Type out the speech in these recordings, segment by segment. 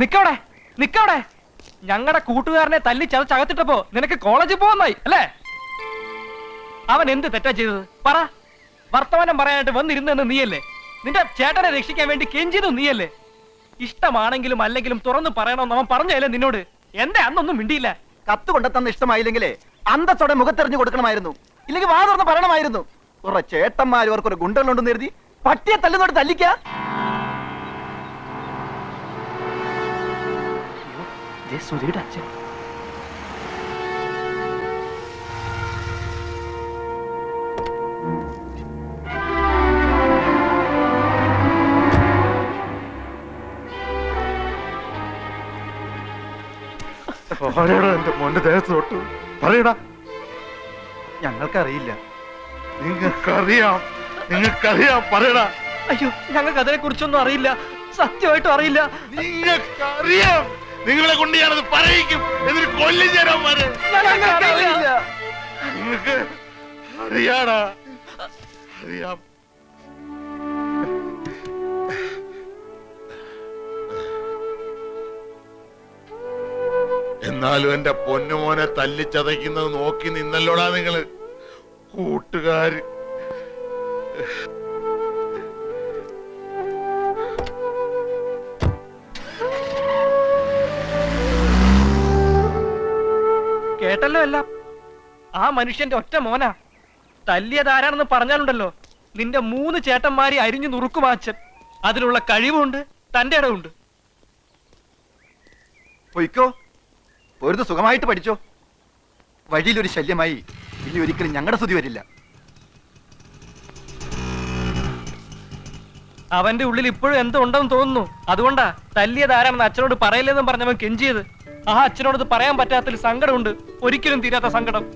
നിക്കവിടെ നിക്കവിടെ. ഞങ്ങളുടെ കൂട്ടുകാരനെ തല്ലി ചതച്ചകത്തിട്ടപ്പോ നിനക്ക് കോളേജിൽ പോകുന്നായി അല്ലേ? അവൻ എന്ത് തെറ്റാ ചെയ്തത് പറ. വർത്തമാനം പറയാനായിട്ട് വന്നിരുന്നെന്ന് നീയല്ലേ? നിന്റെ ചേട്ടനെ രക്ഷിക്കാൻ വേണ്ടി കെഞ്ചിയത് നീയല്ലേ? ഇഷ്ടമാണെങ്കിലും അല്ലെങ്കിലും തുറന്നു പറയണമെന്ന് അവൻ പറഞ്ഞല്ലേ നിന്നോട്? എന്റെ അന്നൊന്നും മിണ്ടിയില്ല. കത്ത് കൊണ്ടെത്തന്ന് ഇഷ്ടമായില്ലെങ്കിലേ അന്തത്തോടെ മുഖത്തെറിഞ്ഞു കൊടുക്കണമായിരുന്നു, ഇല്ലെങ്കിൽ വാ തുറന്ന് പറയണമായിരുന്നു. കുറെ ചേട്ടന്മാർ അവർക്കൊരു ഗുണ്ടകളുണ്ടെന്ന് കരുതി പട്ടിയെ തല്ലുന്നോട് തല്ലിക്ക. സുധിയുടെ അച്ഛൻ എന്റെ മോന്റെ ദേഹത്ത് തൊട്ട് പറയടാ. ഞങ്ങൾക്കറിയില്ല. നിങ്ങൾക്കറിയാം പറയടാ. അയ്യോ, ഞങ്ങൾക്ക് അതിനെ കുറിച്ചൊന്നും അറിയില്ല, സത്യമായിട്ടും അറിയില്ല. നിങ്ങൾക്കറിയാം. നിങ്ങളെ കൊണ്ട് ഞാനത് പറയിക്കും. എന്നിട്ട് കൊല്ലം ചേരാന്മാരെ. നിങ്ങൾക്ക് അറിയാടാ, അറിയാം. എന്നാലും എന്റെ പൊന്നുമോനെ തല്ലിച്ചതയ്ക്കുന്നത് നോക്കി നിന്നല്ലോടാ നിങ്ങള് കൂട്ടുകാര്. കേട്ടല്ലോ എല്ലാം. ആ മനുഷ്യന്റെ ഒറ്റ മോനാ. തല്ലിയതാരാണെന്ന് പറഞ്ഞാലുണ്ടല്ലോ നിന്റെ 3 ചേട്ടന്മാരെ അരിഞ്ഞു നുറുക്കും അച്ഛൻ. അതിനുള്ള കഴിവുണ്ട്, തന്റെ ഇടവുണ്ട്. പൊയ്ക്കോ, ഒരു സുഖമായിട്ട് പഠിച്ചോ. വഴിയിലൊരു ശല്യമായി ഇനി ഒരിക്കലും ഞങ്ങളുടെ സ്തുതി വരില്ല. അവന്റെ ഉള്ളിൽ ഇപ്പോഴും എന്തോ ഉണ്ടെന്ന് തോന്നുന്നു. അതുകൊണ്ടാ തല്ലിയതാരാണെന്ന് അച്ഛനോട് പറയില്ലെന്നും പറഞ്ഞവൻ കെഞ്ചിയത്. ആ അച്ഛനോട് പറയാൻ പറ്റാത്തൊരു സങ്കടമുണ്ട്, ഒരിക്കലും തീരാത്ത സങ്കടം.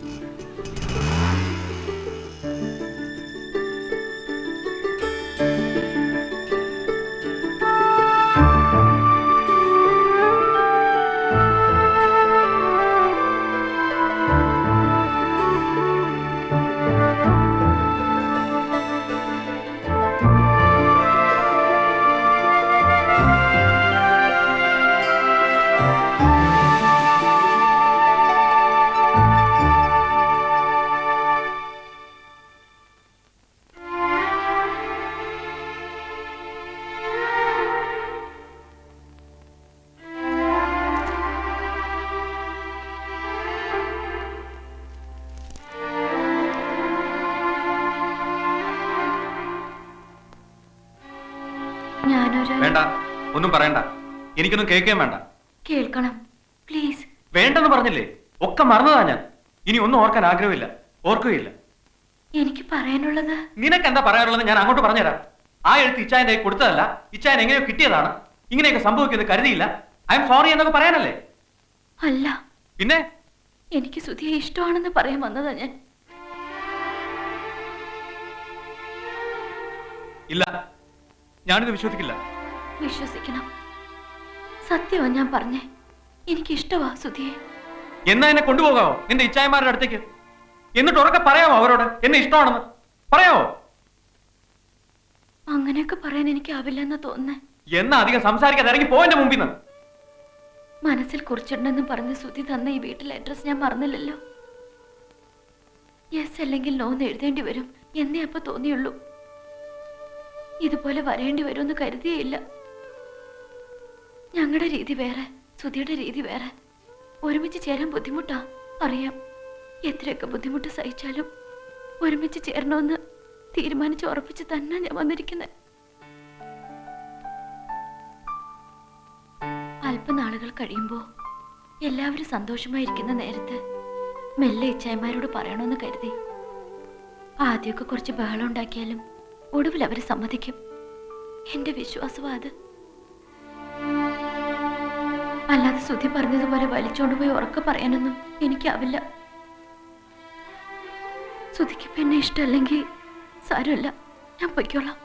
വേണ്ട, ഒന്നും പറയണ്ട. എനിക്കൊന്നും കേൾക്കുകയും വേണ്ട. കേൾക്കണം പ്ലീസ്. വേണ്ടെന്ന് പറഞ്ഞില്ലേ? ഒക്കെ മറന്നതാ ഞാൻ. ഇനി ഒന്നും ഓർക്കാൻ ആഗ്രഹമില്ല, ഓർക്കുകയില്ല. എനിക്ക് പറയാനുള്ളത്. നിനക്ക് എന്താ പറയാനുള്ളത് ഞാൻ അങ്ങോട്ട് പറഞ്ഞുതരാം. ആ എഴുത്ത് ഇച്ചായന്റെ കൈ കൊടുത്തതല്ല, ഇച്ചായൻ എങ്ങനെയോ കിട്ടിയതാണ്. ഇങ്ങനെയൊക്കെ സംഭവിക്കുന്നത് കരുതിയില്ല. ഐ എം സോറി എന്നൊക്കെ പറയാനല്ലേ? അല്ല, പിന്നെ എനിക്ക് സുധിയെ ഇഷ്ടമാണെന്ന് പറയാൻ വന്നതാ ഞാൻ. ഇല്ല, ഞാനിത് വിശ്വസിക്കില്ല. വിശ്വസിക്കണം. സത്യമാ ഞാൻ പറഞ്ഞേ. എനിക്ക് ഇഷ്ടമാ സുധിയെ. എന്നാ എന്നെ കൊണ്ടുപോകാവോ നിന്റെ ഇച്ചായന്മാരുടെ അടുത്തേക്ക്? എന്നിട്ട് ഉറക്കെ പറയാമോ അവരോട് എന്നെ ഇഷ്ടമാണെന്ന്? പറയാമോ? അങ്ങനെയൊക്കെ പറയാൻ എനിക്കാവില്ലെന്ന് തോന്നുന്നേ. എന്നാ അധികം സംസാരിക്കാതെ ഇറങ്ങി പോയെന്റെ മുമ്പിൽ നിന്ന്. മനസ്സിൽ കുറിച്ചിട്ടുണ്ടെന്ന് പറഞ്ഞ് സുധി തന്ന ഈ വീട്ടിലെ അഡ്രസ് ഞാൻ മറന്നില്ലല്ലോ. യെസ് അല്ലെങ്കിൽ നോ എന്ന് എഴുതേണ്ടി വരും എന്നേ അപ്പൊ തോന്നിയുള്ളൂ. ഇതുപോലെ വരേണ്ടി വരുമെന്ന് കരുതിയേയില്ല. ഞങ്ങളുടെ രീതി വേറെ, സുധിയുടെ രീതി വേറെ. ഒരുമിച്ച് ചേരാൻ ബുദ്ധിമുട്ടാ, അറിയാം. എത്രയൊക്കെ ബുദ്ധിമുട്ട് സഹിച്ചാലും ഒരുമിച്ച് ചേരണമെന്ന് തീരുമാനിച്ച് ഉറപ്പിച്ച് തന്നെ ഞാൻ വന്നിരിക്കുന്നത്. അല്പനാളുകൾ കഴിയുമ്പോ എല്ലാവരും സന്തോഷമായിരിക്കുന്ന നേരത്ത് മെല്ലെ ഇച്ചായന്മാരോട് പറയണമെന്ന് കരുതി. ആദ്യമൊക്കെ കുറച്ച് ബഹളം ഉണ്ടാക്കിയാലും ഒടുവിൽ അവര് സമ്മതിക്കും. എന്റെ വിശ്വാസമാ അത്. അല്ലാതെ സുധി പറഞ്ഞതുപോലെ വലിച്ചോണ്ടുപോയി ഉറക്കെ പറയാനൊന്നും എനിക്കാവില്ല. സുധിക്ക് പിന്നെ ഇഷ്ടമല്ലെങ്കിൽ സാരമില്ല, ഞാൻ പൊയ്ക്കോളാം.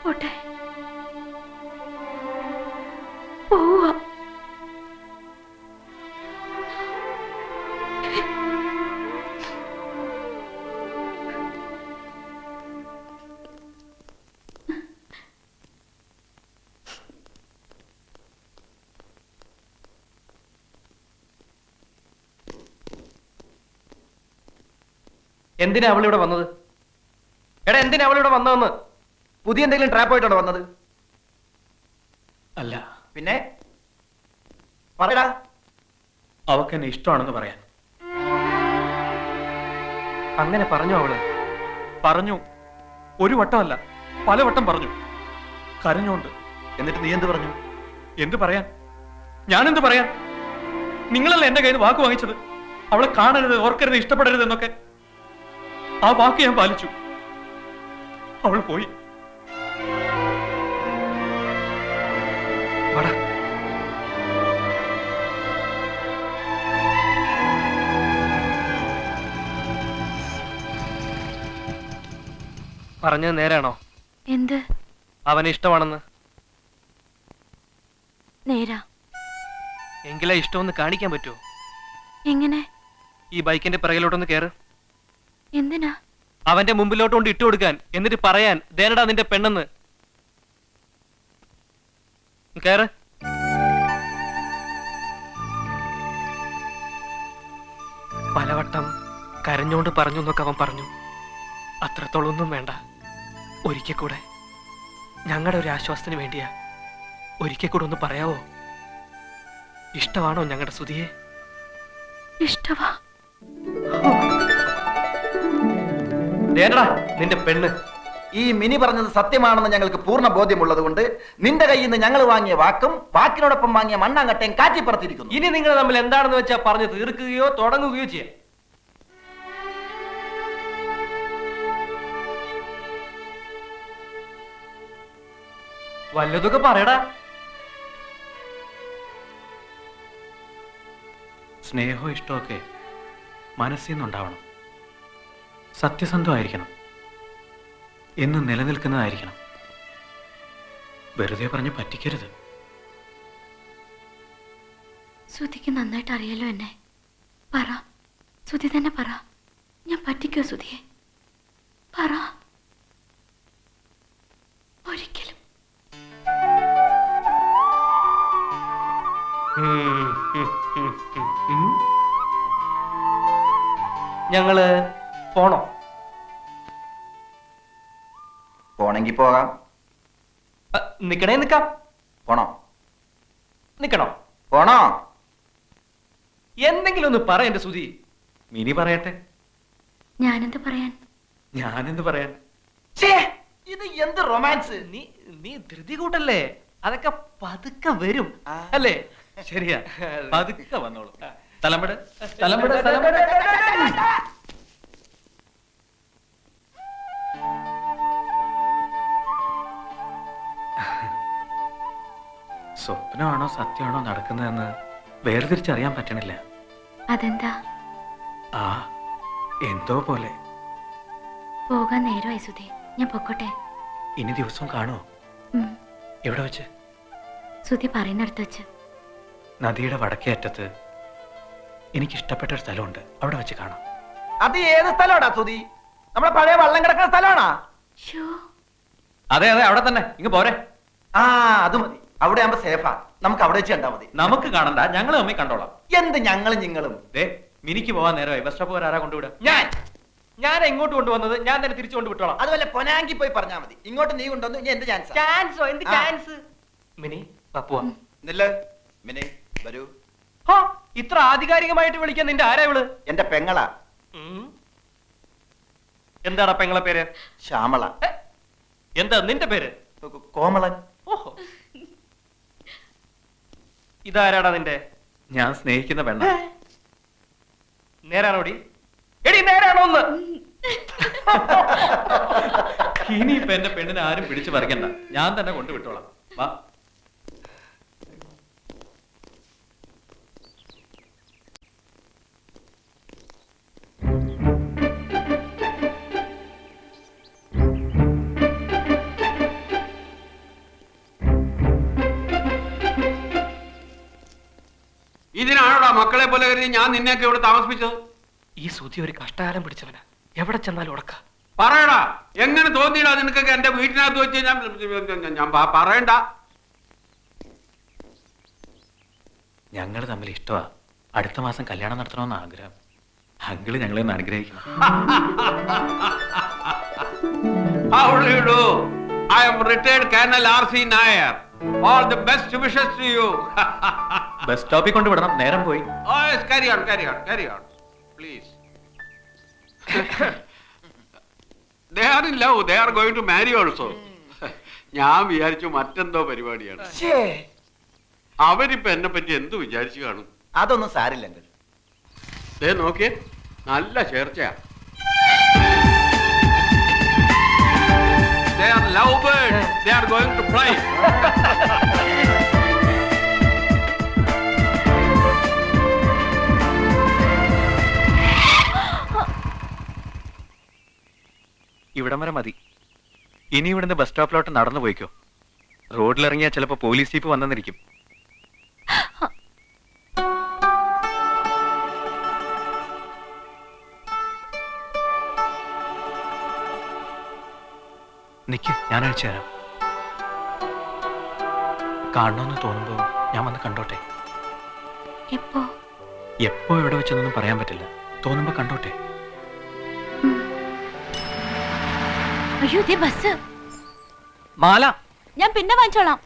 പോട്ടെ, പോവാ. എന്തിനാ അവളിവിടെ വന്നത്? എടാ എന്തിനാ അവളിവിടെ വന്നതെന്ന്? പുതിയ എന്തെങ്കിലും ട്രാപ്പ് ആയിട്ടാണോ വന്നത്? അല്ല, പിന്നെ പറയടാ. അവക്ക് എന്നെ ഇഷ്ടമാണെന്ന് പറയാൻ. അങ്ങനെ പറഞ്ഞോ അവള്? പറഞ്ഞു. ഒരു വട്ടമല്ല, പലവട്ടം പറഞ്ഞു. കരഞ്ഞോണ്ട്. എന്നിട്ട് നീ എന്ത് പറഞ്ഞു? എന്ത് പറയാൻ? ഞാനെന്ത് പറയാൻ? നിങ്ങളല്ല എന്റെ കയ്യിൽ വാക്ക് വാങ്ങിച്ചത്. അവളെ കാണരുത്, ഓർക്കരുത്, ഇഷ്ടപ്പെടരുത് എന്നൊക്കെ. ആ വാക്ക് ഞാൻ പാലിച്ചു. അവൾ പോയി. വാടാ. പറഞ്ഞത് നേരാണോ? എന്ത്? അവന് ഇഷ്ടമാണെന്ന്. നേരാ. എങ്കിലാ ഇഷ്ടമൊന്ന് കാണിക്കാൻ പറ്റുമോ? എങ്ങനെ? ഈ ബൈക്കിന്റെ പിറകിലോട്ടൊന്ന് കേറ്. എന്തിനാ? അവന്റെ മുമ്പിലോട്ടുകൊണ്ട് ഇട്ടു കൊടുക്കാൻ, എന്നിട്ട് പറയാൻ ദേനടാ നിന്റെ പെണ്ണെന്ന്. കേറ്. പലവട്ടം കരഞ്ഞോണ്ട് പറഞ്ഞു എന്നൊക്കെ അവൻ പറഞ്ഞു. അത്രത്തോളം ഒന്നും വേണ്ട. ഒരിക്കൽ കൂടെ, ഞങ്ങളുടെ ഒരു ആശ്വാസത്തിന് വേണ്ടിയാ. ഒരിക്കൽ കൂടെ ഒന്ന് പറയാവോ? ഇഷ്ടമാണോ ഞങ്ങളുടെ സുധിയെ? ഇഷ്ടവാ. ദേനടാ നിന്റെ പെണ്ണ്. ഈ മിനി പറഞ്ഞത് സത്യമാണെന്ന് ഞങ്ങൾക്ക് പൂർണ്ണ ബോധ്യമുള്ളത് കൊണ്ട് നിന്റെ കയ്യിൽ നിന്ന് ഞങ്ങൾ വാങ്ങിയ വാക്കും വാക്കിനോടൊപ്പം വാങ്ങിയ മണ്ണാങ്കട്ടയും കാറ്റിപ്പുറത്തിരിക്കുന്നു. ഇനി നിങ്ങൾ തമ്മിൽ എന്താണെന്ന് വെച്ചാൽ പറഞ്ഞു തീർക്കുകയോ തുടങ്ങുകയോ ചെയ്യാം. വല്ലതൊക്കെ പറയടാ. സ്നേഹവും ഇഷ്ടമൊക്കെ മനസ്സിൽ നിന്നുണ്ടാവണം. സത്യസന്ധമായിരിക്കണം. എന്നും നിലനിൽക്കുന്നതായിരിക്കണം. വെറുതെ പറഞ്ഞ് പറ്റിക്കരുത്. സുധിക്ക് നന്നായിട്ട് അറിയാലോ എന്നെ. പറ, സുധി തന്നെ പറ. ഞാൻ പറ്റിക്കോ സുധിയെ? പറ. ഒരിക്കലും. ഞങ്ങള് പോണോ? പോണെങ്കി പോകാം. നിക്കണേ നിക്കാം. പോണോ? നിക്കണോ? പോണോ? എന്തെങ്കിലും ഒന്ന് പറ എന്റെ സുധി. മിനി പറയട്ടെ. ഞാനെന്ത് പറയാൻ? ഞാനെന്ത് പറയാൻ? ഇത് എന്ത് റൊമാൻസ്? നീ ധൃതി കൂട്ടല്ലേ. അതൊക്കെ പതുക്കെ വരും അല്ലേ? ശരിയാ, പതുക്കെ വന്നോളൂ. തലമ്പട് സ്വപ്നമാണോ സത്യമാണോ നടക്കുന്നതെന്ന് വേർതിരിച്ചറിയാൻ പറ്റണില്ല. അതെന്താ? ആ, എന്തോ പോലെ. പോകാൻ നേരമായി സുധി. ഞാൻ പൊക്കോട്ടെ. ഇനി ദിവസം കാണുമോ? എവിടെ വെച്ച്? സുധി പറയുന്നിടത്ത് വെച്ച്. നദിയുടെ വടക്കേ അറ്റത്ത് എനിക്കിഷ്ടപ്പെട്ട ഒരു സ്ഥലമുണ്ട്. അവിടെ വെച്ച് കാണാം. അത് ഏത് സ്ഥലമാടാ സുധി? നമ്മുടെ പഴയ വള്ളം കിടക്കുന്ന സ്ഥലമാണാ? അതെ അതെ, അവിടെ തന്നെ. ഇങ്ങ് പോരെ. ആ, അത് മതി. അവിടെ ആകുമ്പോ സേഫാ. നമുക്ക് അവിടെ വെച്ച് കണ്ടാ മതി. നമുക്ക് കാണണ്ട, ഞങ്ങൾ തമ്മിൽ കണ്ടോളാം. എന്ത് ഞങ്ങളും നിങ്ങളും? മിനിക്ക് പോവാൻ നേരമായി. ബസ് സ്റ്റോപ്പ് വരെ ആരാ കൊണ്ടുവിടാ? ഞാൻ എങ്ങോട്ട് കൊണ്ടുവന്നത്? ഞാൻ തന്നെ തിരിച്ചു കൊണ്ട് വിട്ടോളാം. അതുപോലെ പൊനാങ്കി പോയി പറഞ്ഞാ മതി. ഇങ്ങോട്ട് നീ കൊണ്ടുവന്നു. ഇനി എന്ത് ചാൻസ്? ചാൻസോ? എന്ത് ചാൻസ്? മിനി പപ്പുവ മിനി വരൂ. ഇത്ര ആധികാരികമായിട്ട് വിളിക്കാൻ നിന്റെ ആരാ ഇവള്? എന്റെ പെങ്ങളാ. എന്താടാ പെങ്ങളെ പേര്? ശ്യാമള. എന്താ നിന്റെ പേര്? കോമളൻ. ഓഹോ, ഇതാരാടാ നിന്റെ? ഞാൻ സ്നേഹിക്കുന്ന പെണ്ണ. നേരാണോടി? എടി നേരാണോ ഒന്ന്? ഇനിയിപ്പൊ എന്റെ പെണ്ണിനെ ആരും പിടിച്ചു പറിക്കണ്ട. ഞാൻ തന്നെ കൊണ്ടുവിട്ടോളാം. വാ. ഇതിനാണോടാ മക്കളെ പോലെ കരുതി ഞാൻ നിന്നെയൊക്കെ ഇവിടെ താമസിപ്പിച്ചത്? ഈ സുധി ഒരു കഷ്ടകാലം പിടിച്ചവനാ. എവിടെ ചെന്നാലും ഉടക്ക. പറയടാ, എങ്ങനെ തോന്നിയിടാ നിനക്കൊക്കെ എന്റെ വീട്ടിനകത്ത് വെച്ച് ഞാൻ പറയണ്ട. ഞങ്ങൾ തമ്മിൽ ഇഷ്ടമാ. അടുത്ത മാസം കല്യാണം നടത്തണമെന്ന് ആഗ്രഹം. അങ്കിള് ഞങ്ങളെ ഒന്ന് അനുഗ്രഹിക്കണം. How do you do? I am retired Colonel R.C. Nair. All the best wishes to you. Bus സ്റ്റോപ്പിൽ കൊണ്ട് വിടണം, നേരം പോയി. Oh yes, carry on. Please. They are in love. They are going to marry also. ഞാൻ വിചാരിച്ചു മറ്റെന്തോ പരിപാടിയാണ്. അവരിപ്പോ എന്നെ പറ്റി എന്ത് വിചാരിച്ചു കാണും? അതൊന്നും സാരില്ല അങ്കിൾ. ദേ നോക്കിയേ, നല്ല ചേർച്ചയാ. They are lovebirds. They are going to fly. ഇവിടം വരെ മതി. ഇനി ഇവിടുന്ന് ബസ് സ്റ്റോപ്പിലോട്ട് നടന്നു പോയിക്കോ. റോഡിലിറങ്ങിയാൽ ചിലപ്പോ പോലീസ് ജീപ്പ് വന്നെന്നിരിക്കും. നിക്ക്, ഞാൻ അയച്ചു തരാം. കാണണമെന്ന് തോന്നുമ്പോ ഞാൻ വന്ന് കണ്ടോട്ടെ. എപ്പോ? എപ്പോ എവിടെ വെച്ചെന്നൊന്നും പറയാൻ പറ്റില്ല. തോന്നുമ്പോ കണ്ടോട്ടെ. അയ്യോ, ദേ ബസ്. മാല, ഞാൻ പിന്നെ വാങ്ങിച്ചോളാം.